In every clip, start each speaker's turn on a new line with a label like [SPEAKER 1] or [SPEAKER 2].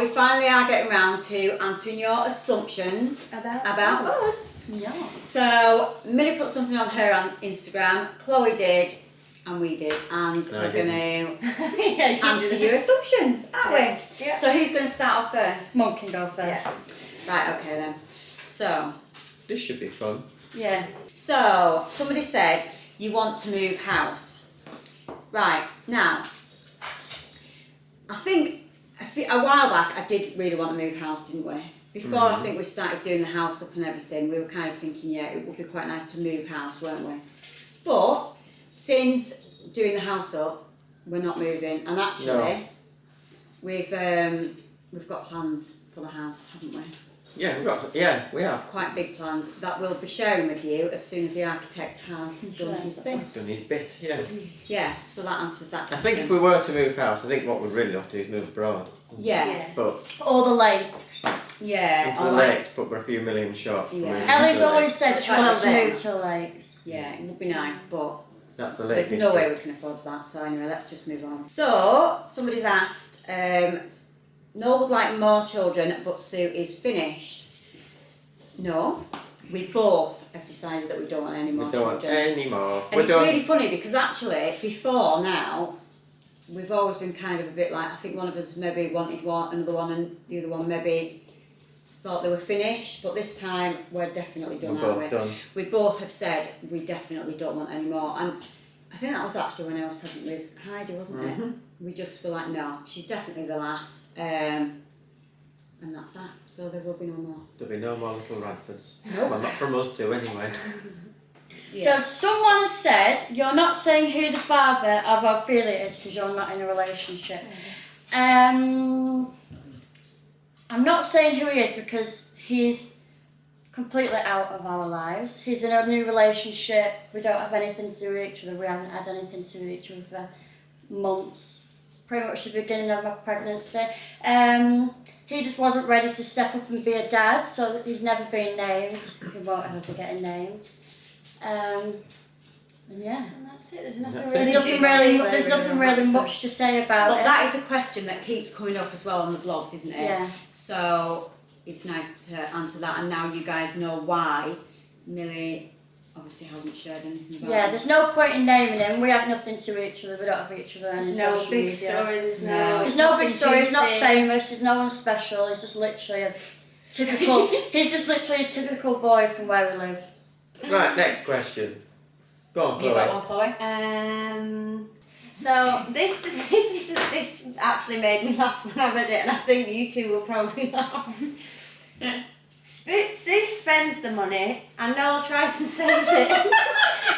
[SPEAKER 1] we finally are getting round to answering your assumptions about us.
[SPEAKER 2] Yeah.
[SPEAKER 1] So Millie put something on her Instagram, Chloe did, and we did, and we're going to answer your assumptions, aren't we?
[SPEAKER 3] Yeah.
[SPEAKER 1] So who's going to start off first?
[SPEAKER 2] Mum can go first.
[SPEAKER 3] Yes.
[SPEAKER 1] Right, okay then. So.
[SPEAKER 4] This should be fun.
[SPEAKER 2] Yeah.
[SPEAKER 1] So, somebody said you want to move house. Right, now, I think a while back I did really want to move house, didn't we? Before I think we started doing the house up and everything, we were kind of thinking, yeah, it would be quite nice to move house, weren't we? But, since doing the house up, we're not moving. And actually, we've got plans for the house, haven't we?
[SPEAKER 4] Yeah, we have.
[SPEAKER 1] Quite big plans that we'll be sharing with you as soon as the architect has done his thing.
[SPEAKER 4] Done his bit, yeah.
[SPEAKER 1] Yeah, so that answers that question.
[SPEAKER 4] I think if we were to move house, I think what we'd really have to do is move abroad.
[SPEAKER 1] Yeah.
[SPEAKER 4] But
[SPEAKER 2] Or the lakes.
[SPEAKER 1] Yeah.
[SPEAKER 4] into the lakes, but we're a few million short.
[SPEAKER 1] Yeah.
[SPEAKER 2] Ellie's always said she wants to
[SPEAKER 3] Well,
[SPEAKER 2] move to the lakes.
[SPEAKER 1] Yeah, it would be nice, but
[SPEAKER 4] That's the lake
[SPEAKER 1] there's no way we can afford that. So anyway, let's just move on. So somebody's asked, Noel would like more children, but Sue is finished. No, we both have decided that we don't want any more
[SPEAKER 4] We don't want
[SPEAKER 1] children.
[SPEAKER 4] any more.
[SPEAKER 1] And it's really funny because actually, before now, we've always been kind of a bit like, I think one of us maybe wanted another one, and the other one maybe thought they were finished, but this time we're definitely done,
[SPEAKER 4] We're
[SPEAKER 1] aren't
[SPEAKER 4] both
[SPEAKER 1] we?
[SPEAKER 4] done.
[SPEAKER 1] We both have said we definitely don't want any more, and I think that was actually when I was pregnant with Heidie, wasn't it? We just were like, no, she's definitely the last, and that's that. So there will be no more.
[SPEAKER 4] There'll be no more little Radfords.
[SPEAKER 1] Nope.
[SPEAKER 4] Well, not from us two anyway.
[SPEAKER 1] Yeah.
[SPEAKER 2] So someone has said, you're not saying who the father of Ophelia is because you're not in a relationship. I'm not saying who he is because he's completely out of our lives. He's in a new relationship. We don't have anything to do with each other. We haven't had anything to do with each other for months. Pretty much the beginning of my pregnancy. He just wasn't ready to step up and be a dad, so he's never been named. He won't ever be getting named. And yeah.
[SPEAKER 3] And that's it. There's nothing
[SPEAKER 4] That's
[SPEAKER 3] really.
[SPEAKER 4] it.
[SPEAKER 2] There's nothing really much to say about
[SPEAKER 1] But
[SPEAKER 2] it.
[SPEAKER 1] that is a question that keeps coming up as well on the blogs, isn't it?
[SPEAKER 2] Yeah.
[SPEAKER 1] So it's nice to answer that, and now you guys know why Millie obviously hasn't shared anything about
[SPEAKER 2] Yeah,
[SPEAKER 1] it.
[SPEAKER 2] there's no point in naming him. We have nothing to each other. We don't have each other on
[SPEAKER 3] There's no
[SPEAKER 2] social
[SPEAKER 3] big
[SPEAKER 2] media.
[SPEAKER 3] story. There's
[SPEAKER 1] No.
[SPEAKER 3] no.
[SPEAKER 2] There's no big
[SPEAKER 3] nothing
[SPEAKER 2] story. He's not
[SPEAKER 3] juicy.
[SPEAKER 2] famous. He's no one special. He's just literally a typical. He's just literally a typical boy from where we live.
[SPEAKER 4] Right, next question. Go on,
[SPEAKER 1] You got
[SPEAKER 4] Chloe.
[SPEAKER 1] one, Chloe?
[SPEAKER 3] So this actually made me laugh when I read it, and I think you two will probably laugh. Sue spends the money, and Noel tries and saves it.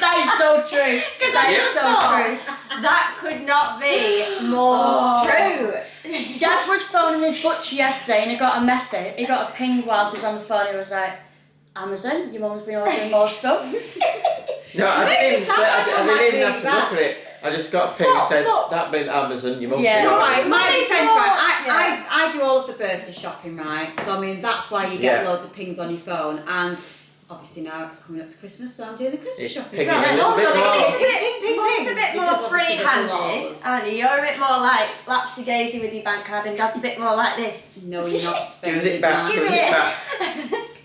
[SPEAKER 2] That is so true. That is so true.
[SPEAKER 3] That could not be more true.
[SPEAKER 2] Dad was phoning his butcher yesterday and he got a message. He got a ping whilst he was on the phone. He was like, Amazon, your mum's been ordering more stuff.
[SPEAKER 4] No, I didn't even have to
[SPEAKER 1] that.
[SPEAKER 4] look at it. I just got a ping and said, that been Amazon, your mum.
[SPEAKER 2] Yeah.
[SPEAKER 1] No, right, my
[SPEAKER 3] Mine's
[SPEAKER 1] defence,
[SPEAKER 3] more-
[SPEAKER 1] right, I do all of the birthday shopping, right, so I mean that's why you get
[SPEAKER 4] Yeah.
[SPEAKER 1] loads of pings on your phone, and obviously now it's coming up to Christmas, so I'm doing the Christmas
[SPEAKER 4] It's
[SPEAKER 1] shopping.
[SPEAKER 4] pinging
[SPEAKER 1] Right,
[SPEAKER 4] a little
[SPEAKER 1] also
[SPEAKER 4] bit
[SPEAKER 1] they
[SPEAKER 4] more.
[SPEAKER 1] get
[SPEAKER 3] It's a bit,
[SPEAKER 1] ping, ping,
[SPEAKER 3] Mum's a
[SPEAKER 1] ping,
[SPEAKER 3] bit more
[SPEAKER 1] because obviously there's a lot of
[SPEAKER 3] free-handed,
[SPEAKER 1] us.
[SPEAKER 3] aren't you? You're a bit more like lapsy-daisy with your bank card, and Dad's a bit more like this.
[SPEAKER 1] No, you're not spending
[SPEAKER 4] Give us it back,
[SPEAKER 1] that.
[SPEAKER 4] give us it back.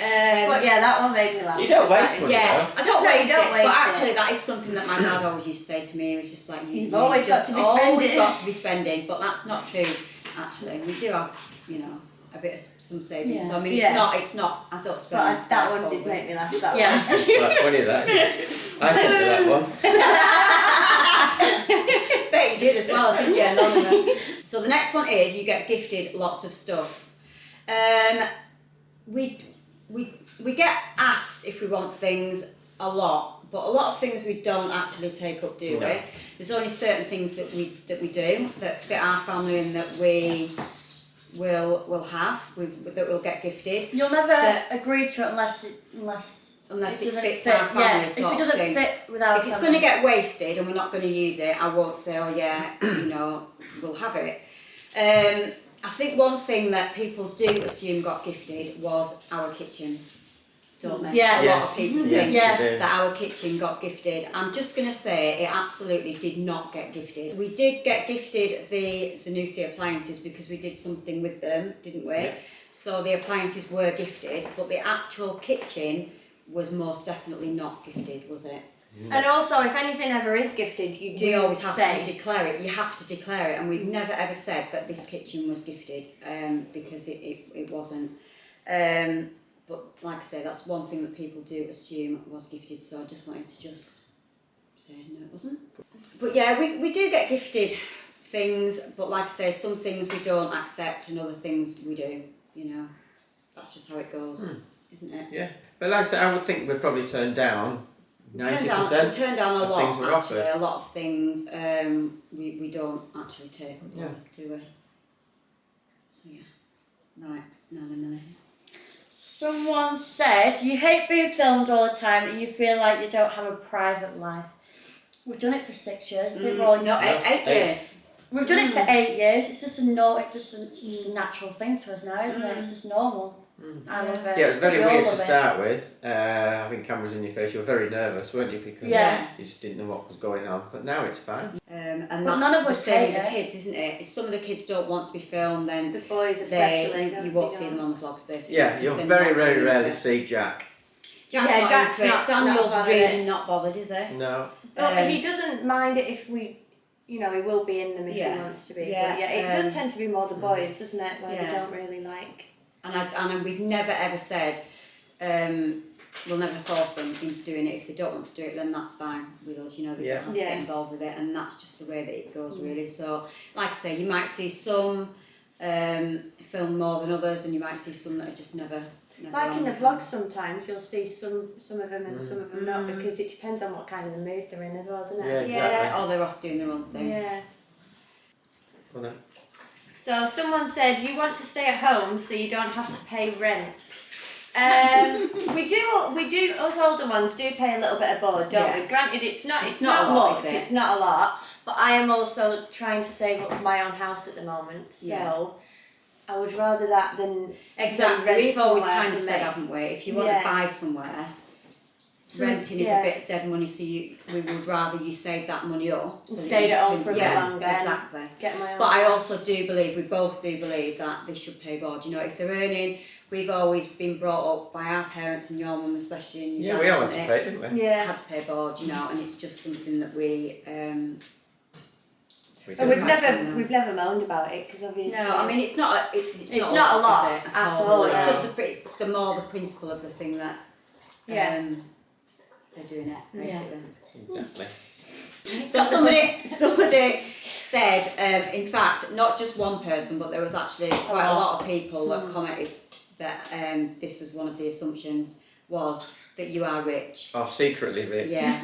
[SPEAKER 3] But yeah, that one made me laugh.
[SPEAKER 4] You don't waste money,
[SPEAKER 1] Yeah, I don't
[SPEAKER 3] No, you
[SPEAKER 1] waste
[SPEAKER 3] don't
[SPEAKER 1] it,
[SPEAKER 3] waste
[SPEAKER 1] but
[SPEAKER 3] it.
[SPEAKER 1] actually that is something that my dad always used to say to me. He was just like,
[SPEAKER 3] You've always got
[SPEAKER 1] just
[SPEAKER 3] to be
[SPEAKER 1] always
[SPEAKER 3] spending.
[SPEAKER 1] got to be spending, but that's not true. Actually, we do have, a bit of some savings.
[SPEAKER 2] Yeah.
[SPEAKER 1] So I mean,
[SPEAKER 3] Yeah.
[SPEAKER 1] it's not. I don't spend.
[SPEAKER 3] But that one did make me laugh. That
[SPEAKER 2] Yeah.
[SPEAKER 3] one.
[SPEAKER 4] Quite funny that. I sent you that one.
[SPEAKER 1] Bet you did as well, didn't you? Anonymous. So the next one is you get gifted lots of stuff. We get asked if we want things a lot, but a lot of things we don't actually take up, do
[SPEAKER 4] No.
[SPEAKER 1] we? There's only certain things that we do that fit our family and that we will have, that will get gifted.
[SPEAKER 2] You'll never
[SPEAKER 1] But-
[SPEAKER 2] agree to it unless
[SPEAKER 1] Unless it
[SPEAKER 2] doesn't
[SPEAKER 1] fits
[SPEAKER 2] fit.
[SPEAKER 1] our family
[SPEAKER 2] Yeah, if
[SPEAKER 1] sort
[SPEAKER 2] it
[SPEAKER 1] of
[SPEAKER 2] doesn't
[SPEAKER 1] thing.
[SPEAKER 2] fit with our
[SPEAKER 1] If it's
[SPEAKER 2] family.
[SPEAKER 1] going to get wasted and we're not going to use it, I won't say, oh yeah, we'll have it. I think one thing that people do assume got gifted was our kitchen. don't they?
[SPEAKER 2] Yeah.
[SPEAKER 1] A lot of people think
[SPEAKER 2] Yeah.
[SPEAKER 4] they do.
[SPEAKER 1] that our kitchen got gifted. I'm just going to say it absolutely did not get gifted. We did get gifted the Zanussi appliances because we did something with them, didn't we?
[SPEAKER 4] Yeah.
[SPEAKER 1] So the appliances were gifted, but the actual kitchen was most definitely not gifted, was it?
[SPEAKER 3] And also, if anything ever is gifted, you do
[SPEAKER 1] We always have
[SPEAKER 3] say.
[SPEAKER 1] to declare it. You have to declare it, and we've never ever said that this kitchen was gifted because it wasn't. But like I say, that's one thing that people do assume was gifted. So I just wanted to just say no, it wasn't. But yeah, we do get gifted things, but like I say, some things we don't accept, and other things we do. You know, that's just how it goes, isn't it?
[SPEAKER 4] Yeah, but like I said, I would think we'd probably turn down 90%.
[SPEAKER 1] We turn down a
[SPEAKER 4] of
[SPEAKER 1] lot,
[SPEAKER 4] things were
[SPEAKER 1] actually.
[SPEAKER 4] offered.
[SPEAKER 1] A lot of things we don't actually take up on, do we? So yeah. Right, now then, Millie.
[SPEAKER 2] Someone said, you hate being filmed all the time and you feel like you don't have a private life. We've done it for 6 years. I think we're all
[SPEAKER 1] No, eight years.
[SPEAKER 2] We've done it for 8 years. It's just it's just a natural thing to us now, isn't it? It's just normal. I love it.
[SPEAKER 4] Yeah, it was very
[SPEAKER 2] We all
[SPEAKER 4] weird to
[SPEAKER 2] love it.
[SPEAKER 4] start with, having cameras in your face. You were very nervous, weren't you? Because
[SPEAKER 2] Yeah.
[SPEAKER 4] you just didn't know what was going on. But now it's fine.
[SPEAKER 1] And
[SPEAKER 2] But
[SPEAKER 1] that's
[SPEAKER 2] none of
[SPEAKER 1] the
[SPEAKER 2] us
[SPEAKER 1] same
[SPEAKER 2] take
[SPEAKER 1] with the
[SPEAKER 2] it.
[SPEAKER 1] kids, isn't it? If some of the kids don't want to be filmed, then
[SPEAKER 3] The boys especially.
[SPEAKER 1] you won't see them on the vlogs, basically.
[SPEAKER 4] Yeah,
[SPEAKER 1] because
[SPEAKER 4] you'll
[SPEAKER 1] they're
[SPEAKER 4] very,
[SPEAKER 1] not
[SPEAKER 4] very
[SPEAKER 1] into
[SPEAKER 4] rarely
[SPEAKER 1] it.
[SPEAKER 4] see Jack.
[SPEAKER 1] Jack's
[SPEAKER 3] Yeah,
[SPEAKER 1] not
[SPEAKER 3] Jack's
[SPEAKER 1] into it.
[SPEAKER 3] not
[SPEAKER 1] Daniel's
[SPEAKER 3] bothered.
[SPEAKER 1] really not bothered, is he?
[SPEAKER 4] No.
[SPEAKER 3] But he doesn't mind it if we, he will be in them if
[SPEAKER 1] Yeah.
[SPEAKER 3] he wants to be.
[SPEAKER 1] Yeah,
[SPEAKER 3] But yeah, it does tend to be more the boys, doesn't it? Where
[SPEAKER 1] yeah.
[SPEAKER 3] they don't really like.
[SPEAKER 1] And we've never ever said we'll never force them into doing it. If they don't want to do it, then that's fine with us. You know, they don't have to
[SPEAKER 3] Yeah.
[SPEAKER 1] get involved with it, and that's just the way that it goes, really. So, like I say, you might see some film more than others, and you might see some that are just never.
[SPEAKER 3] Like
[SPEAKER 1] on
[SPEAKER 3] in the
[SPEAKER 1] the
[SPEAKER 3] vlogs sometimes, you'll see some of them and some of them not,
[SPEAKER 1] Mm.
[SPEAKER 3] because it depends on what kind of the mood they're in as well, doesn't
[SPEAKER 4] Yeah,
[SPEAKER 3] it?
[SPEAKER 4] exactly.
[SPEAKER 1] Yeah, or they're off doing their own thing.
[SPEAKER 3] Yeah.
[SPEAKER 4] Well, then.
[SPEAKER 3] So someone said you want to stay at home so you don't have to pay rent. We do. Us older ones do pay a little bit of board, don't we? Granted, it's not
[SPEAKER 1] not a lot,
[SPEAKER 3] much.
[SPEAKER 1] is it?
[SPEAKER 3] It's not a lot. But I am also trying to save up for my own house at the moment. So
[SPEAKER 1] Yeah.
[SPEAKER 3] I would rather that than
[SPEAKER 1] Exactly.
[SPEAKER 3] rent
[SPEAKER 1] We've always
[SPEAKER 3] somewhere
[SPEAKER 1] kind of
[SPEAKER 3] for
[SPEAKER 1] said,
[SPEAKER 3] me.
[SPEAKER 1] haven't we? If you want
[SPEAKER 3] Yeah.
[SPEAKER 1] to buy somewhere,
[SPEAKER 3] So,
[SPEAKER 1] renting is
[SPEAKER 3] yeah.
[SPEAKER 1] a bit dead money. So we would rather you save that money up. So that
[SPEAKER 3] Stayed
[SPEAKER 1] you
[SPEAKER 3] at home
[SPEAKER 1] can-
[SPEAKER 3] for a bit
[SPEAKER 1] yeah,
[SPEAKER 3] longer and
[SPEAKER 1] Exactly.
[SPEAKER 3] get my own.
[SPEAKER 1] But I
[SPEAKER 3] house.
[SPEAKER 1] also do believe, we both do believe that they should pay board. You know, if they're earning, we've always been brought up by our parents and your mum especially, and your
[SPEAKER 4] Yeah,
[SPEAKER 1] dad,
[SPEAKER 4] we all had
[SPEAKER 1] hasn't
[SPEAKER 4] to
[SPEAKER 1] it?
[SPEAKER 4] pay, didn't we?
[SPEAKER 3] Yeah.
[SPEAKER 1] Had to pay board, you know, and it's just something that we
[SPEAKER 4] We
[SPEAKER 3] And
[SPEAKER 4] did.
[SPEAKER 3] we've never moaned about it because obviously.
[SPEAKER 1] no, I mean it's not it's
[SPEAKER 3] not a lot
[SPEAKER 1] is it,
[SPEAKER 3] at all,
[SPEAKER 1] It's
[SPEAKER 3] no.
[SPEAKER 1] just it's the more the principle of the thing that
[SPEAKER 3] Yeah.
[SPEAKER 1] they're doing it basically.
[SPEAKER 4] Exactly.
[SPEAKER 1] So somebody said, in fact, not just one person, but there was actually quite a lot of people that commented that this was one of the assumptions was that you are rich.
[SPEAKER 4] Or secretly rich.
[SPEAKER 1] Yeah,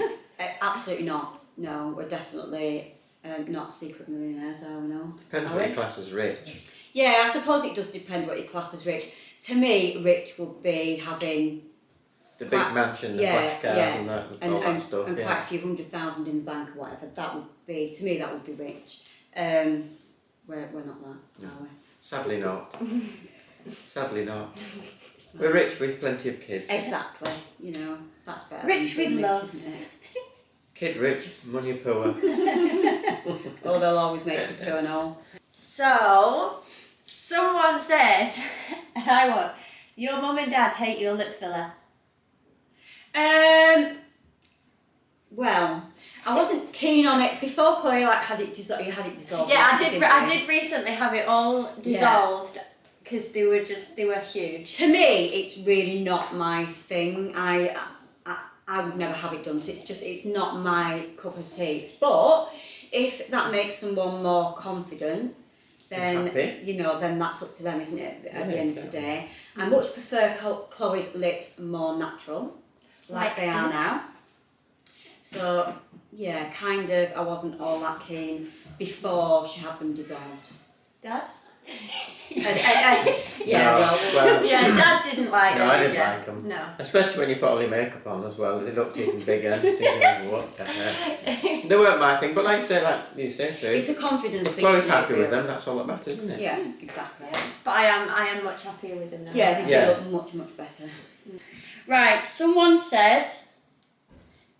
[SPEAKER 1] absolutely not. No, we're definitely not secret millionaires, are we? No.
[SPEAKER 4] Depends
[SPEAKER 1] Are
[SPEAKER 4] what
[SPEAKER 1] we?
[SPEAKER 4] your class is rich.
[SPEAKER 1] Yeah, I suppose it does depend what your class is rich. To me, rich would be having
[SPEAKER 4] The big
[SPEAKER 1] quite-
[SPEAKER 4] mansion, the
[SPEAKER 1] yeah,
[SPEAKER 4] flash cars
[SPEAKER 1] yeah.
[SPEAKER 4] and that,
[SPEAKER 1] and,
[SPEAKER 4] all
[SPEAKER 1] and,
[SPEAKER 4] that stuff.
[SPEAKER 1] and
[SPEAKER 4] Yeah.
[SPEAKER 1] quite a few 100,000 in the bank or whatever. That would be, to me, that would be rich. We're not that, are we?
[SPEAKER 4] Sadly not. Sadly not. We're rich with plenty of kids.
[SPEAKER 1] Exactly. You know, that's better.
[SPEAKER 3] Rich
[SPEAKER 1] than being
[SPEAKER 3] with love.
[SPEAKER 1] isn't it?
[SPEAKER 4] Kid rich, money poor.
[SPEAKER 1] Oh, they'll always make you poor and all.
[SPEAKER 3] So, someone says, and I want, your mum and dad hate your lip filler.
[SPEAKER 1] Well, I wasn't keen on it before Chloe had it dissolved. You had it dissolved.
[SPEAKER 3] Yeah,
[SPEAKER 1] didn't you?
[SPEAKER 3] I did recently have it all dissolved because they were huge.
[SPEAKER 1] To me, it's really not my thing. I would never have it done. So it's not my cup of tea. But if that makes someone more confident, then
[SPEAKER 4] Happy.
[SPEAKER 1] then that's up to them, isn't it? At the
[SPEAKER 4] Yeah,
[SPEAKER 1] end of the
[SPEAKER 4] exactly.
[SPEAKER 1] day, I much prefer Chloe's lips more natural, like they are
[SPEAKER 3] this.
[SPEAKER 1] now. So yeah, kind of. I wasn't all that keen before she had them dissolved.
[SPEAKER 3] Dad?
[SPEAKER 1] Yeah,
[SPEAKER 4] No, well,
[SPEAKER 3] Yeah, Dad didn't like
[SPEAKER 4] no,
[SPEAKER 3] them.
[SPEAKER 4] I didn't
[SPEAKER 3] yeah.
[SPEAKER 4] like them.
[SPEAKER 3] No.
[SPEAKER 4] Especially when you put all your makeup on as well, they looked even bigger. Thinking, what the heck? They weren't my thing, but like you say, Sue,
[SPEAKER 1] it's a confidence
[SPEAKER 4] if
[SPEAKER 1] thing.
[SPEAKER 4] Chloe's
[SPEAKER 1] isn't it,
[SPEAKER 4] happy with
[SPEAKER 1] really?
[SPEAKER 4] them, that's all that matters, isn't it?
[SPEAKER 1] Yeah, exactly.
[SPEAKER 3] But I am much happier with them now.
[SPEAKER 1] Yeah, they do
[SPEAKER 4] Yeah.
[SPEAKER 1] look much, much better.
[SPEAKER 2] Right, someone said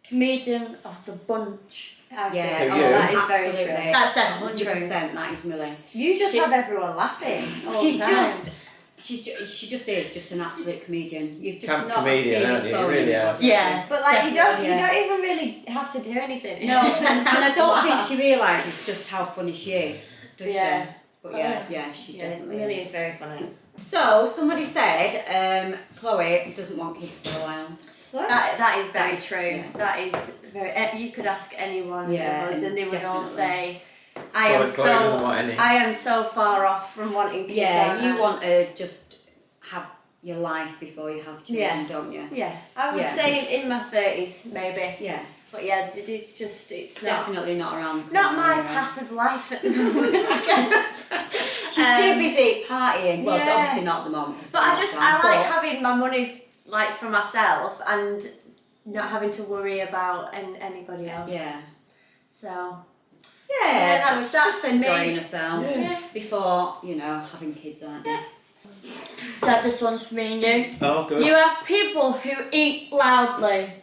[SPEAKER 2] comedian of the bunch.
[SPEAKER 1] Yeah,
[SPEAKER 4] Who,
[SPEAKER 3] oh,
[SPEAKER 4] you?
[SPEAKER 3] that is very
[SPEAKER 1] Absolutely.
[SPEAKER 3] true.
[SPEAKER 2] That's definitely true.
[SPEAKER 1] 100%. That is Millie.
[SPEAKER 3] You just
[SPEAKER 1] She-
[SPEAKER 3] have everyone laughing. all
[SPEAKER 1] She's
[SPEAKER 3] the time.
[SPEAKER 1] she just is just an absolute comedian. You've just
[SPEAKER 4] Camp
[SPEAKER 1] not
[SPEAKER 4] comedian,
[SPEAKER 1] seen
[SPEAKER 4] aren't you? You really are.
[SPEAKER 2] Yeah.
[SPEAKER 3] But like you
[SPEAKER 2] Definitely,
[SPEAKER 3] don't even really have to do anything.
[SPEAKER 1] No, and I don't think she realises just how funny she is, does
[SPEAKER 3] Yeah.
[SPEAKER 1] she? But yeah, she
[SPEAKER 3] Yeah,
[SPEAKER 1] definitely
[SPEAKER 3] Millie
[SPEAKER 1] is.
[SPEAKER 3] is very funny.
[SPEAKER 1] So somebody said Chloe doesn't want kids for a while.
[SPEAKER 3] That is very
[SPEAKER 1] That is-
[SPEAKER 3] true.
[SPEAKER 1] yeah.
[SPEAKER 3] That is very. You could ask anyone
[SPEAKER 1] Yeah,
[SPEAKER 3] of us, and they would all
[SPEAKER 1] definitely.
[SPEAKER 3] say,
[SPEAKER 4] Chloe doesn't want any.
[SPEAKER 3] I am so far off from wanting kids."
[SPEAKER 1] Yeah,
[SPEAKER 3] aren't
[SPEAKER 1] you
[SPEAKER 3] I?"
[SPEAKER 1] want to just have your life before you have children,
[SPEAKER 3] Yeah.
[SPEAKER 1] don't you?
[SPEAKER 3] Yeah, I would
[SPEAKER 1] Yeah.
[SPEAKER 3] say in my 30s maybe.
[SPEAKER 1] Yeah,
[SPEAKER 3] But yeah, it's not.
[SPEAKER 1] definitely not around.
[SPEAKER 3] Not my path of life at the moment, I guess.
[SPEAKER 1] She's too busy partying. Well, it's
[SPEAKER 3] yeah.
[SPEAKER 1] obviously not at the moment. 'cause
[SPEAKER 3] But
[SPEAKER 1] we're
[SPEAKER 3] I
[SPEAKER 1] lockdown,
[SPEAKER 3] like
[SPEAKER 1] but-
[SPEAKER 3] having my money like for myself and not having to worry about anybody else.
[SPEAKER 1] Yeah.
[SPEAKER 3] So
[SPEAKER 1] Yeah, so
[SPEAKER 3] that's-
[SPEAKER 1] it's
[SPEAKER 3] that's
[SPEAKER 1] just enjoying
[SPEAKER 3] me.
[SPEAKER 1] herself
[SPEAKER 3] yeah.
[SPEAKER 1] before, having kids, aren't you?
[SPEAKER 2] That this one's for me and you.
[SPEAKER 4] Oh, good.
[SPEAKER 2] You have people who eat loudly.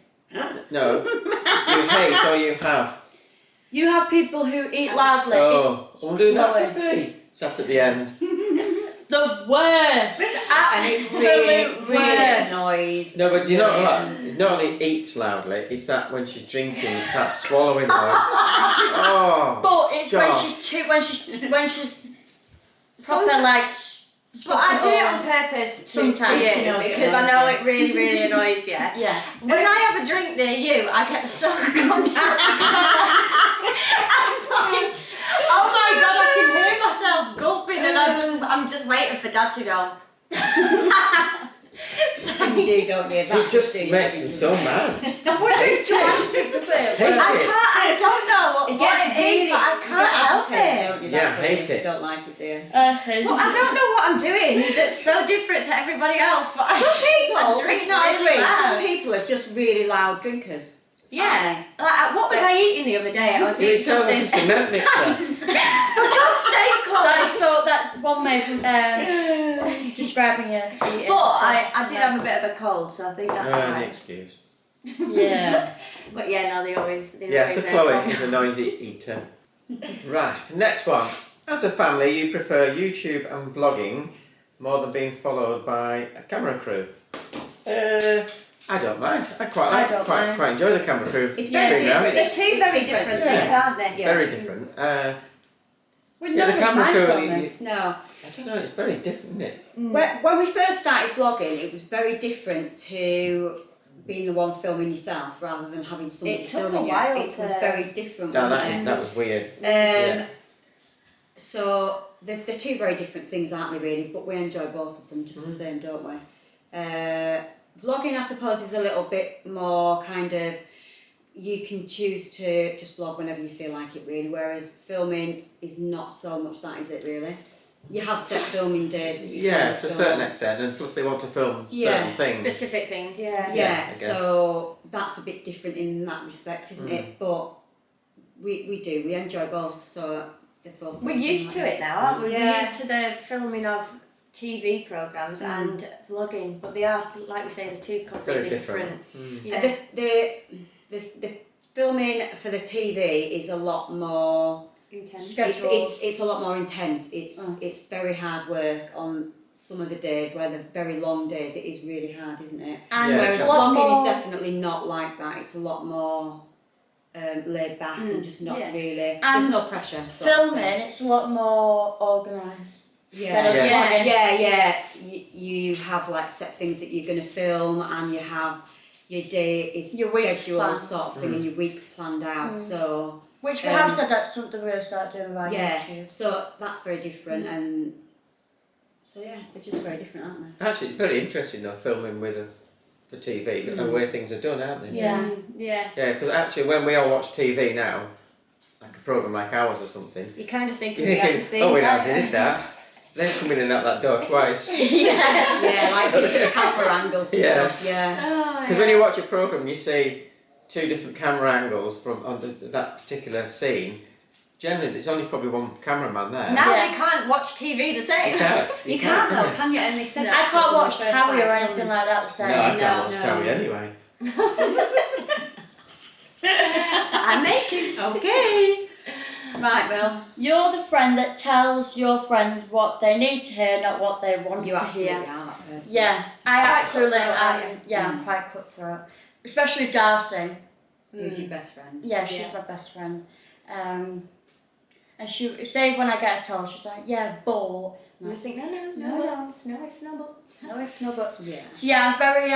[SPEAKER 4] No. You hate or you have?
[SPEAKER 2] You have people who eat loudly.
[SPEAKER 4] Oh, I wonder who that
[SPEAKER 2] Chloe.
[SPEAKER 4] could be. Sat at the end.
[SPEAKER 2] The worst.
[SPEAKER 1] And it
[SPEAKER 2] Absolute
[SPEAKER 1] really
[SPEAKER 2] worst.
[SPEAKER 1] annoys.
[SPEAKER 4] No, but you know what? Not only eats loudly, it's that when she's drinking, it's that swallowing noise. Oh.
[SPEAKER 2] But it's
[SPEAKER 4] God.
[SPEAKER 2] when she's proper like.
[SPEAKER 3] But I do it on purpose to
[SPEAKER 2] Sometimes,
[SPEAKER 3] you
[SPEAKER 1] you know, it
[SPEAKER 3] because I
[SPEAKER 1] annoys
[SPEAKER 3] know
[SPEAKER 1] you.
[SPEAKER 3] it really, really annoys you.
[SPEAKER 2] Yeah.
[SPEAKER 3] When I have a drink near you, I get so conscious. I'm like, oh my god, I can hear myself gulping, and I'm just waiting for Dad to go.
[SPEAKER 1] And you do, don't you?
[SPEAKER 4] It
[SPEAKER 1] That's
[SPEAKER 4] just
[SPEAKER 1] do you,
[SPEAKER 4] makes
[SPEAKER 1] don't
[SPEAKER 4] me
[SPEAKER 1] you?
[SPEAKER 4] so mad.
[SPEAKER 2] I wonder if Joanne's picked up it.
[SPEAKER 4] Hate
[SPEAKER 3] I
[SPEAKER 4] it.
[SPEAKER 3] can't. I don't know what it is, but I
[SPEAKER 1] you
[SPEAKER 3] can't
[SPEAKER 1] get
[SPEAKER 3] help
[SPEAKER 1] agitated,
[SPEAKER 3] it.
[SPEAKER 1] don't you?
[SPEAKER 4] Yeah,
[SPEAKER 1] That's what
[SPEAKER 4] hate
[SPEAKER 1] is.
[SPEAKER 4] it.
[SPEAKER 1] You don't like it, do you?
[SPEAKER 3] But I don't know what I'm doing that's so different to everybody else. But I
[SPEAKER 1] People,
[SPEAKER 3] drink
[SPEAKER 1] do you not
[SPEAKER 3] really
[SPEAKER 1] agree? Some
[SPEAKER 3] loud.
[SPEAKER 1] people are just really loud drinkers.
[SPEAKER 3] Yeah. Like, what was I eating the other day? I was
[SPEAKER 4] You
[SPEAKER 3] eating
[SPEAKER 4] sound like a
[SPEAKER 3] something.
[SPEAKER 4] cement mixer.
[SPEAKER 3] For God's sake, Chloe.
[SPEAKER 2] That's one way of describing it.
[SPEAKER 3] But I did have a bit of a cold, so I think that's
[SPEAKER 4] No, any
[SPEAKER 3] right.
[SPEAKER 4] excuse.
[SPEAKER 2] Yeah.
[SPEAKER 3] But yeah, no, they always.
[SPEAKER 4] Yeah, so Chloe is a noisy eater. Right, next one. As a family, you prefer YouTube and vlogging more than being followed by a camera crew. I don't mind. I quite enjoy the camera crew.
[SPEAKER 1] It's
[SPEAKER 3] Yeah,
[SPEAKER 1] very
[SPEAKER 4] being around.
[SPEAKER 3] they're
[SPEAKER 1] different.
[SPEAKER 3] two very
[SPEAKER 1] It's
[SPEAKER 3] different
[SPEAKER 1] different.
[SPEAKER 3] things, aren't they?
[SPEAKER 1] Yeah.
[SPEAKER 4] Very different.
[SPEAKER 2] Well,
[SPEAKER 4] Yeah, the
[SPEAKER 2] no,
[SPEAKER 4] camera
[SPEAKER 2] it's
[SPEAKER 4] crew.
[SPEAKER 2] my filming.
[SPEAKER 1] No.
[SPEAKER 4] I don't know. It's very different, isn't it?
[SPEAKER 1] When we first started vlogging, it was very different to being the one filming yourself rather than having somebody
[SPEAKER 3] It took a
[SPEAKER 1] filming
[SPEAKER 3] while
[SPEAKER 1] you. It was
[SPEAKER 3] to-
[SPEAKER 1] very different.
[SPEAKER 4] No,
[SPEAKER 1] wasn't
[SPEAKER 4] that was weird.
[SPEAKER 1] it?
[SPEAKER 4] Yeah.
[SPEAKER 1] So they're two very different things, aren't they? Really, but we enjoy both of them just
[SPEAKER 4] Mm-hmm.
[SPEAKER 1] the same, don't we? Vlogging, I suppose, is a little bit more kind of. You can choose to just vlog whenever you feel like it, really. Whereas filming is not so much that, is it? Really, you have set filming days that you
[SPEAKER 4] Yeah,
[SPEAKER 1] kind of
[SPEAKER 4] to a
[SPEAKER 1] film.
[SPEAKER 4] certain extent, and plus they want to film
[SPEAKER 1] Yeah,
[SPEAKER 4] certain things.
[SPEAKER 3] Specific things, yeah.
[SPEAKER 1] Yeah,
[SPEAKER 4] Yeah, I guess.
[SPEAKER 1] so that's a bit different in that respect, isn't
[SPEAKER 4] Mm.
[SPEAKER 1] it? But we enjoy both, so they're both.
[SPEAKER 3] We're used to it now, aren't we?
[SPEAKER 1] Yeah.
[SPEAKER 3] We're used to the filming of TV programmes and vlogging, but they are, like we say, they're two completely
[SPEAKER 4] Very different.
[SPEAKER 3] Yeah.
[SPEAKER 1] The filming for the TV is a lot more.
[SPEAKER 3] Intense.
[SPEAKER 1] It's a lot more intense. It's very hard work on some of the days where they're very long days. It is really hard, isn't it?
[SPEAKER 2] And
[SPEAKER 4] Yeah,
[SPEAKER 1] Whereas
[SPEAKER 2] it's a lot
[SPEAKER 1] vlogging
[SPEAKER 2] more.
[SPEAKER 1] is definitely not like that. It's a lot more laid back and just not
[SPEAKER 3] Yeah.
[SPEAKER 1] really.
[SPEAKER 2] And
[SPEAKER 1] There's no pressure. sort of
[SPEAKER 2] Filming,
[SPEAKER 1] thing.
[SPEAKER 2] it's a lot more organised.
[SPEAKER 1] Yeah.
[SPEAKER 2] Than us
[SPEAKER 4] Yeah.
[SPEAKER 2] vlogging.
[SPEAKER 1] Yeah. You have like set things that you're going to film, and you have your day is
[SPEAKER 2] Your week's
[SPEAKER 1] scheduled
[SPEAKER 2] planned.
[SPEAKER 1] sort of thing, and your week's planned out. So
[SPEAKER 2] Which we have
[SPEAKER 1] Um,
[SPEAKER 2] said that's something we'll start doing right
[SPEAKER 1] yeah,
[SPEAKER 2] YouTube.
[SPEAKER 1] so that's very different, and so yeah, they're just very different, aren't they?
[SPEAKER 4] Actually, it's very interesting though, filming with the TV, the way things are done, aren't they?
[SPEAKER 2] Yeah.
[SPEAKER 3] Yeah.
[SPEAKER 4] Yeah, because actually when we all watch TV now, like a programme like ours or something,
[SPEAKER 3] You kind of think of
[SPEAKER 4] you're
[SPEAKER 3] the other
[SPEAKER 4] thinking,
[SPEAKER 3] scenes.
[SPEAKER 4] oh we
[SPEAKER 3] aren't
[SPEAKER 4] now
[SPEAKER 3] you?
[SPEAKER 4] did that. Then coming in and out that door twice.
[SPEAKER 2] Yeah.
[SPEAKER 1] Yeah, like different camera angles and
[SPEAKER 4] Yeah.
[SPEAKER 1] stuff. Yeah.
[SPEAKER 3] Oh,
[SPEAKER 4] Because when you watch a programme, you see two different camera angles from on that particular scene. generally there's only probably one cameraman there.
[SPEAKER 3] Now
[SPEAKER 2] Yeah.
[SPEAKER 3] we can't watch TV the same.
[SPEAKER 4] You can't.
[SPEAKER 1] You can't though, can you? And they said
[SPEAKER 2] I
[SPEAKER 1] that
[SPEAKER 2] can't
[SPEAKER 1] to us
[SPEAKER 2] watch
[SPEAKER 1] when we first
[SPEAKER 2] Harry or
[SPEAKER 1] started
[SPEAKER 2] anything
[SPEAKER 1] filming.
[SPEAKER 2] like that the same.
[SPEAKER 4] No, I can't
[SPEAKER 3] No,
[SPEAKER 4] watch
[SPEAKER 3] no.
[SPEAKER 4] Terry anyway.
[SPEAKER 1] I'm making. Okay. Right, well,
[SPEAKER 2] You're the friend that tells your friends what they need to hear, not what they want
[SPEAKER 1] you
[SPEAKER 2] to
[SPEAKER 1] absolutely
[SPEAKER 2] hear.
[SPEAKER 1] are that person.
[SPEAKER 2] Yeah, I
[SPEAKER 3] Quite
[SPEAKER 2] absolutely
[SPEAKER 3] cutthroat, aren't
[SPEAKER 2] am.
[SPEAKER 3] you?
[SPEAKER 2] Yeah, I'm quite cutthroat. Especially Darcy.
[SPEAKER 1] Who's your best friend?
[SPEAKER 2] Yeah, she's
[SPEAKER 3] Yeah.
[SPEAKER 2] my best friend. And she say when I get a tell, she's like, yeah, but.
[SPEAKER 3] You just think, no,
[SPEAKER 2] No.
[SPEAKER 3] it's no ifs, no buts.
[SPEAKER 2] No if, no buts.
[SPEAKER 1] Yeah.
[SPEAKER 2] So yeah, I'm very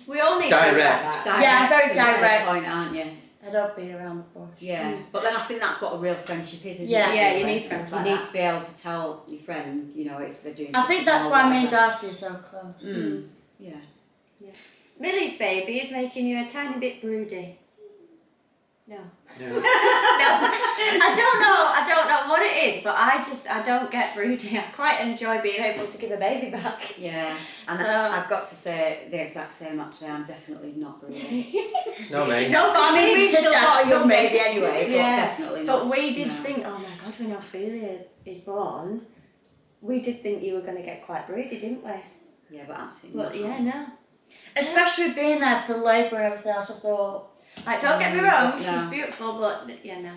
[SPEAKER 3] We all need friends
[SPEAKER 4] Direct.
[SPEAKER 3] like that.
[SPEAKER 2] Yeah, I'm very
[SPEAKER 1] to the
[SPEAKER 2] direct.
[SPEAKER 1] point, aren't you?
[SPEAKER 2] I don't be around the bush.
[SPEAKER 1] Yeah. But then I think that's what a real friendship is, isn't
[SPEAKER 2] Yeah.
[SPEAKER 1] it?
[SPEAKER 3] Yeah, you need friends
[SPEAKER 1] You
[SPEAKER 3] like
[SPEAKER 1] need
[SPEAKER 3] that.
[SPEAKER 1] to be able to tell your friend, you know, if they're doing
[SPEAKER 2] I think
[SPEAKER 1] something
[SPEAKER 2] that's
[SPEAKER 1] or
[SPEAKER 2] why me and
[SPEAKER 1] whatever.
[SPEAKER 2] Darcy are so close.
[SPEAKER 1] Mm. Yeah.
[SPEAKER 3] Millie's baby is making you a tiny bit broody. No.
[SPEAKER 4] No.
[SPEAKER 3] No. I don't know what it is, but I don't get broody. I quite enjoy being able to give a baby back.
[SPEAKER 1] Yeah. And
[SPEAKER 3] So-
[SPEAKER 1] I've got to say the exact same actually. I'm definitely not breathing.
[SPEAKER 4] No, mate.
[SPEAKER 3] No,
[SPEAKER 1] I mean, we've still got a young baby anyway, but
[SPEAKER 3] Yeah.
[SPEAKER 1] definitely not.
[SPEAKER 3] But we did
[SPEAKER 1] No.
[SPEAKER 3] think, oh my god, when Ophelia is born, we did think you were going to get quite broody, didn't we?
[SPEAKER 1] Yeah, but absolutely
[SPEAKER 3] But
[SPEAKER 1] not.
[SPEAKER 3] yeah, no.
[SPEAKER 2] Especially being there for labour and everything else, I thought.
[SPEAKER 3] Like, don't get me wrong,
[SPEAKER 1] No.
[SPEAKER 3] she's beautiful, but yeah, no.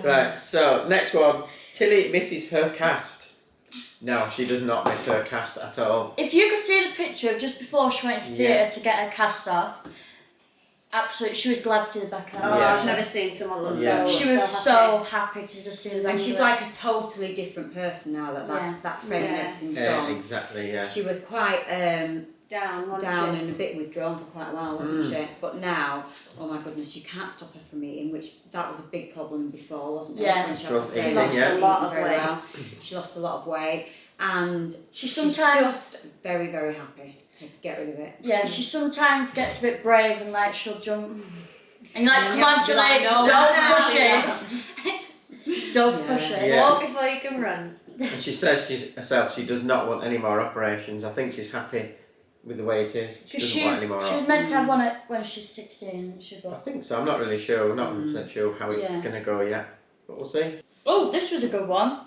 [SPEAKER 4] Right, so next one. Tillie misses her cast. No, she does not miss her cast at all.
[SPEAKER 2] If you could see the picture of just before she went to theatre to get her cast off, absolutely, she was glad to see the back of her.
[SPEAKER 3] Oh,
[SPEAKER 4] Yeah.
[SPEAKER 3] I've never seen someone look
[SPEAKER 4] Yeah.
[SPEAKER 3] so
[SPEAKER 2] She was
[SPEAKER 3] happy.
[SPEAKER 2] so happy to just see the back
[SPEAKER 1] And
[SPEAKER 2] of
[SPEAKER 1] she's
[SPEAKER 2] her.
[SPEAKER 1] like a totally different person now that
[SPEAKER 2] Yeah.
[SPEAKER 1] that frame and
[SPEAKER 3] Yeah.
[SPEAKER 1] everything's
[SPEAKER 4] Yeah,
[SPEAKER 1] gone.
[SPEAKER 4] exactly, yeah.
[SPEAKER 1] She was quite
[SPEAKER 3] down, wasn't
[SPEAKER 1] down
[SPEAKER 3] she?
[SPEAKER 1] and a bit withdrawn for quite a while, wasn't she? But now, oh my goodness, you can't stop her from eating, which that was a big problem before, wasn't it?
[SPEAKER 2] Yeah.
[SPEAKER 1] When
[SPEAKER 4] She
[SPEAKER 1] had
[SPEAKER 4] wasn't
[SPEAKER 1] to
[SPEAKER 4] eating,
[SPEAKER 1] stop
[SPEAKER 4] yeah.
[SPEAKER 1] eating
[SPEAKER 3] A lot of
[SPEAKER 1] very
[SPEAKER 3] weight.
[SPEAKER 1] well. She lost a lot of weight, and
[SPEAKER 2] She
[SPEAKER 1] she's
[SPEAKER 2] sometimes-
[SPEAKER 1] just very, very happy to get rid of it.
[SPEAKER 2] Yeah, she sometimes gets a bit brave and like she'll jump. And you're like,
[SPEAKER 1] And
[SPEAKER 2] come
[SPEAKER 1] you have
[SPEAKER 2] on,
[SPEAKER 1] to be
[SPEAKER 2] Tillie,
[SPEAKER 1] like, no,
[SPEAKER 2] don't
[SPEAKER 1] no,
[SPEAKER 2] push
[SPEAKER 1] no.
[SPEAKER 2] it. Don't push it.
[SPEAKER 4] Yeah.
[SPEAKER 3] Walk before you can run.
[SPEAKER 4] And she says herself she does not want any more operations. I think she's happy with the way it is. She
[SPEAKER 2] Because
[SPEAKER 4] doesn't want any more
[SPEAKER 2] she was
[SPEAKER 4] op.
[SPEAKER 2] meant to have one when she's 16. She
[SPEAKER 4] I
[SPEAKER 2] got.
[SPEAKER 4] think so. I'm not really sure. I'm not 100% sure how it's
[SPEAKER 2] Yeah.
[SPEAKER 4] going to go yet. But we'll see.
[SPEAKER 2] Oh, this was a good one.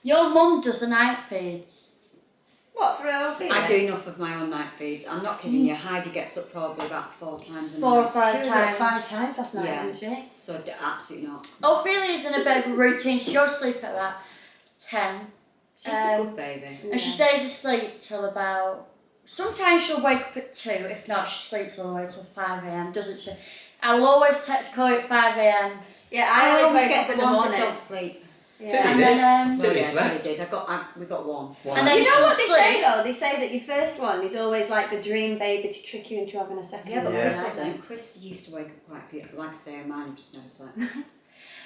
[SPEAKER 2] Your mum does the night feeds.
[SPEAKER 3] What, for Ophelia?
[SPEAKER 1] I do enough of my own night feeds. I'm not kidding you. Heidi gets up probably about 4 times a
[SPEAKER 2] 4 or
[SPEAKER 1] night.
[SPEAKER 2] 5
[SPEAKER 3] She was
[SPEAKER 2] times.
[SPEAKER 3] up 5 times last night,
[SPEAKER 1] Yeah.
[SPEAKER 3] wasn't she?
[SPEAKER 1] So absolutely not.
[SPEAKER 2] Ophelia's in a bit of a routine. She goes to sleep at about 10.
[SPEAKER 1] She's a good baby.
[SPEAKER 2] And she stays asleep till about. Sometimes she'll wake up at 2. If not, she sleeps all the way till 5 a.m. Doesn't she? I will always text Chloe at 5 a.m.
[SPEAKER 3] Yeah, I always wake
[SPEAKER 1] get
[SPEAKER 3] up in
[SPEAKER 1] the
[SPEAKER 3] the
[SPEAKER 1] ones that
[SPEAKER 3] morning.
[SPEAKER 1] don't sleep.
[SPEAKER 4] Tillie
[SPEAKER 3] Yeah.
[SPEAKER 2] And
[SPEAKER 4] did.
[SPEAKER 2] then
[SPEAKER 1] Well,
[SPEAKER 4] Tillie
[SPEAKER 1] yeah,
[SPEAKER 4] slept.
[SPEAKER 1] Tillie did. we got one.
[SPEAKER 4] Wow.
[SPEAKER 2] And then
[SPEAKER 3] You know
[SPEAKER 2] she'll
[SPEAKER 3] what they say
[SPEAKER 2] sleep.
[SPEAKER 3] though? They say that your first one is always like the dream baby to trick you into having a second
[SPEAKER 1] Yeah, but
[SPEAKER 3] one.
[SPEAKER 4] Yeah.
[SPEAKER 1] Chris wasn't. Chris used to wake up quite a few. Like I say, mine just never slept.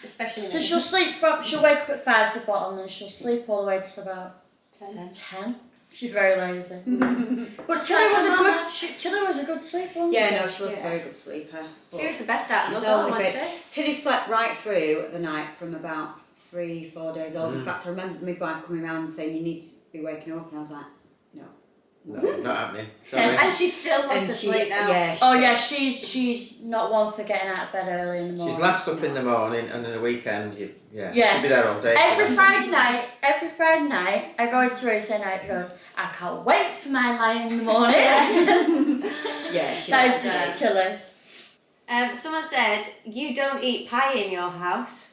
[SPEAKER 3] Especially
[SPEAKER 2] So she'll sleep from. She'll wake up at 5 for the bottom, and she'll sleep all the way to about 10. She's very lazy. But
[SPEAKER 3] Just
[SPEAKER 2] Tillie
[SPEAKER 3] like
[SPEAKER 2] was
[SPEAKER 3] her
[SPEAKER 2] a
[SPEAKER 3] mama.
[SPEAKER 2] good. Tillie was a good sleeper. wasn't
[SPEAKER 1] Yeah,
[SPEAKER 2] she?
[SPEAKER 1] no, she was a
[SPEAKER 3] Yeah.
[SPEAKER 1] very good sleeper.
[SPEAKER 3] She was the best out of
[SPEAKER 1] She's
[SPEAKER 3] us all,
[SPEAKER 1] only
[SPEAKER 3] wasn't
[SPEAKER 1] been-
[SPEAKER 3] she?
[SPEAKER 1] Tillie slept right through the night from about 3-4 days old. In fact, I remember midwife coming around and saying, you need to be waking her up, and I was like, no.
[SPEAKER 4] No, not happening. Sorry.
[SPEAKER 3] And she still wants to
[SPEAKER 1] she,
[SPEAKER 3] sleep now.
[SPEAKER 1] yeah, she
[SPEAKER 2] Oh
[SPEAKER 1] did.
[SPEAKER 2] yeah, she's not one for getting out of bed early in the morning.
[SPEAKER 4] She's last up in the morning, and in the weekend,
[SPEAKER 2] Yeah.
[SPEAKER 4] she'll be there all day.
[SPEAKER 2] Every Friday night, I go into Thursday night. She goes, I can't wait for my line in the morning.
[SPEAKER 1] Yeah, she
[SPEAKER 2] That
[SPEAKER 1] was,
[SPEAKER 2] is just Tillie.
[SPEAKER 3] Someone said, you don't eat pie in your house.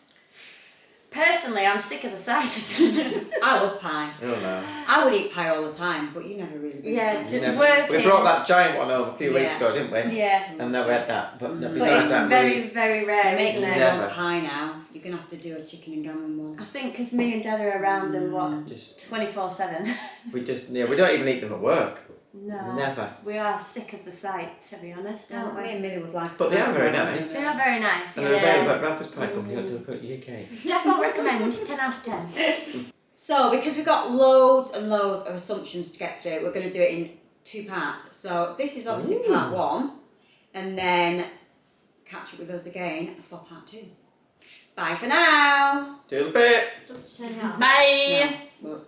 [SPEAKER 3] Personally, I'm sick of the sight of them.
[SPEAKER 1] I love pie.
[SPEAKER 4] Oh no.
[SPEAKER 1] I would eat pie all the time, but you never really.
[SPEAKER 3] Yeah,
[SPEAKER 1] did.
[SPEAKER 4] You never-
[SPEAKER 3] working.
[SPEAKER 4] We brought that giant one home a few weeks
[SPEAKER 1] Yeah.
[SPEAKER 4] ago, didn't we?
[SPEAKER 3] Yeah.
[SPEAKER 4] And then we had that. But
[SPEAKER 3] But
[SPEAKER 4] besides
[SPEAKER 3] it's
[SPEAKER 4] that,
[SPEAKER 3] very, very rare,
[SPEAKER 1] They're making
[SPEAKER 3] isn't it?
[SPEAKER 1] their
[SPEAKER 4] Never.
[SPEAKER 1] own pie now. You're gonna have to do a chicken and gammon one.
[SPEAKER 3] I think because me and Dad are around them, what,
[SPEAKER 4] just
[SPEAKER 3] 24/7.
[SPEAKER 4] we don't even eat them at work.
[SPEAKER 3] No.
[SPEAKER 4] Never.
[SPEAKER 3] We are sick of the sight, to be honest, aren't
[SPEAKER 1] Me
[SPEAKER 3] we?
[SPEAKER 1] and Millie would like.
[SPEAKER 4] But they are very
[SPEAKER 1] that.
[SPEAKER 4] nice.
[SPEAKER 3] They are very nice.
[SPEAKER 4] And
[SPEAKER 3] Yeah.
[SPEAKER 4] they're available at Radford Family Company to put UK.
[SPEAKER 3] Definitely recommend. 10 out of 10.
[SPEAKER 1] So, because we've got loads and loads of assumptions to get through, we're going to do it in 2 parts. So, this is obviously part 1, and then catch up with us again for part 2. Bye for now.
[SPEAKER 4] Do a bit.
[SPEAKER 2] Bye.
[SPEAKER 1] No, well,